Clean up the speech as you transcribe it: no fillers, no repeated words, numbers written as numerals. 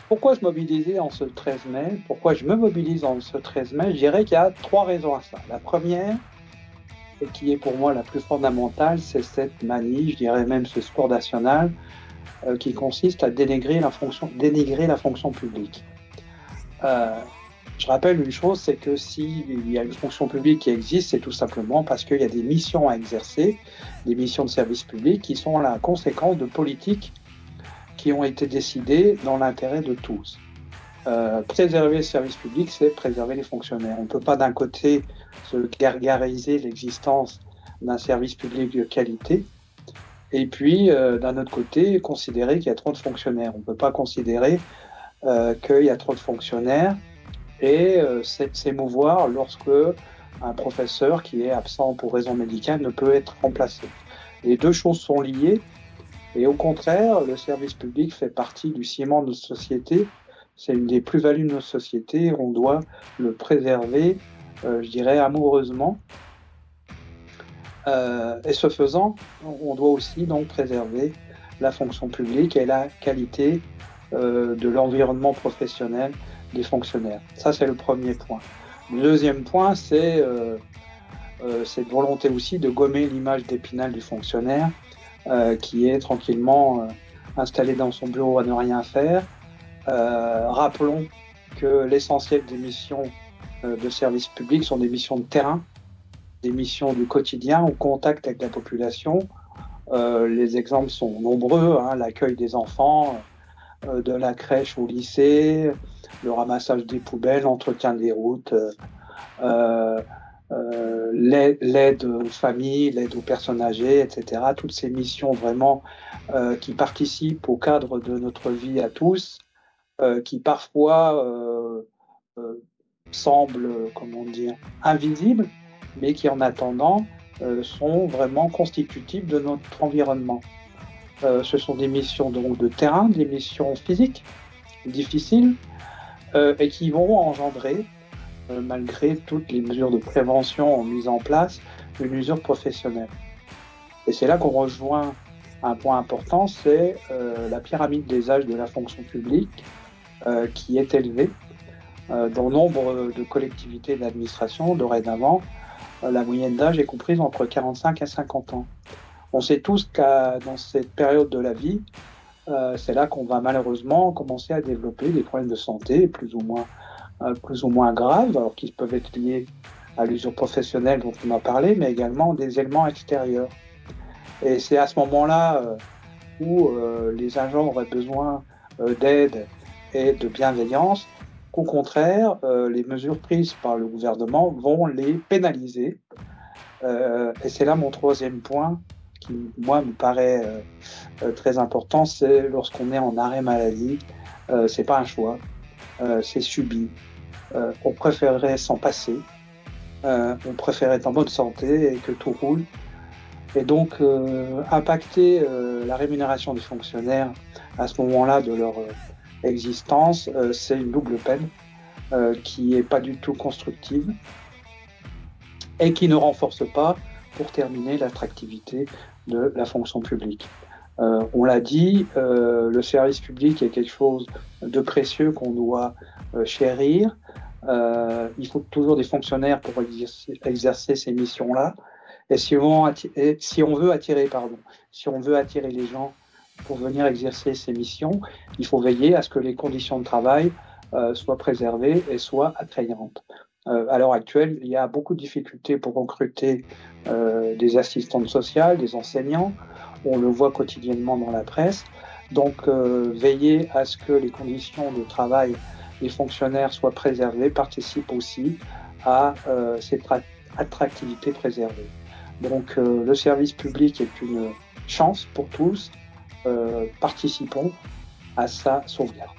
Pourquoi je mobilisais en ce 13 mai? Pourquoi je me mobilise en ce 13 mai? Je dirais qu'il y a trois raisons à ça. La première, et qui est pour moi la plus fondamentale, c'est cette manie, je dirais même ce sport national, qui consiste à dénigrer la fonction publique. Euh, je rappelle une chose, c'est que s'il y a une fonction publique qui existe, c'est tout simplement parce qu'il y a des missions à exercer, des missions de service public qui sont la conséquence de politiques qui ont été décidées dans l'intérêt de tous. Préserver le service public, c'est préserver les fonctionnaires. On ne peut pas d'un côté se gargariser l'existence d'un service public de qualité et puis d'un autre côté considérer qu'il y a trop de fonctionnaires. On ne peut pas considérer qu'il y a trop de fonctionnaires et s'émouvoir lorsque un professeur qui est absent pour raison médicale ne peut être remplacé. Les deux choses sont liées et au contraire, le service public fait partie du ciment de notre société. C'est une des plus-values de notre société. On doit le préserver, je dirais, amoureusement. Et ce faisant, on doit aussi donc préserver la fonction publique et la qualité de l'environnement professionnel des fonctionnaires. Ça, c'est le premier point. Le deuxième point, c'est cette volonté aussi de gommer l'image d'Épinal du fonctionnaire qui est tranquillement installé dans son bureau à ne rien faire. Rappelons que l'essentiel des missions de service public sont des missions de terrain, des missions du quotidien au contact avec la population. Les exemples sont nombreux, hein, l'accueil des enfants, de la crèche au lycée, le ramassage des poubelles, l'entretien des routes, l'aide aux familles, l'aide aux personnes âgées, etc. Toutes ces missions vraiment qui participent au cadre de notre vie à tous, qui parfois semblent, comment dire, invisibles, mais qui en attendant sont vraiment constitutives de notre environnement. Ce sont des missions donc de terrain, des missions physiques difficiles et qui vont engendrer, malgré toutes les mesures de prévention mises en place, une usure professionnelle. Et c'est là qu'on rejoint un point important, c'est la pyramide des âges de la fonction publique qui est élevée. Dans nombre de collectivités d'administration, dorénavant, la moyenne d'âge est comprise entre 45 et 50 ans. On sait tous qu'à dans cette période de la vie, c'est là qu'on va malheureusement commencer à développer des problèmes de santé plus ou moins graves, alors qui peuvent être liés à l'usure professionnelle dont on a parlé, mais également des éléments extérieurs. Et c'est à ce moment-là où les agents auraient besoin d'aide et de bienveillance, qu'au contraire, les mesures prises par le gouvernement vont les pénaliser. Et c'est là mon troisième point, qui, moi, me paraît très important, c'est lorsqu'on est en arrêt maladie, c'est pas un choix, c'est subi. On préférerait s'en passer, on préférerait être en bonne santé et que tout roule. Et donc, impacter la rémunération des fonctionnaires à ce moment-là de leur existence, c'est une double peine qui n'est pas du tout constructive et qui ne renforce pas, pour terminer, l'attractivité de la fonction publique. On l'a dit, le service public est quelque chose de précieux qu'on doit chérir. Il faut toujours des fonctionnaires pour exercer ces missions-là. Et si on veut attirer les gens pour venir exercer ces missions, il faut veiller à ce que les conditions de travail soient préservées et soient attrayantes. À l'heure actuelle, il y a beaucoup de difficultés pour recruter des assistantes sociales, des enseignants. On le voit quotidiennement dans la presse. Donc, veiller à ce que les conditions de travail des fonctionnaires soient préservées participe aussi à cette attractivité préservée. Donc, le service public est une chance pour tous. Participons à sa sauvegarde.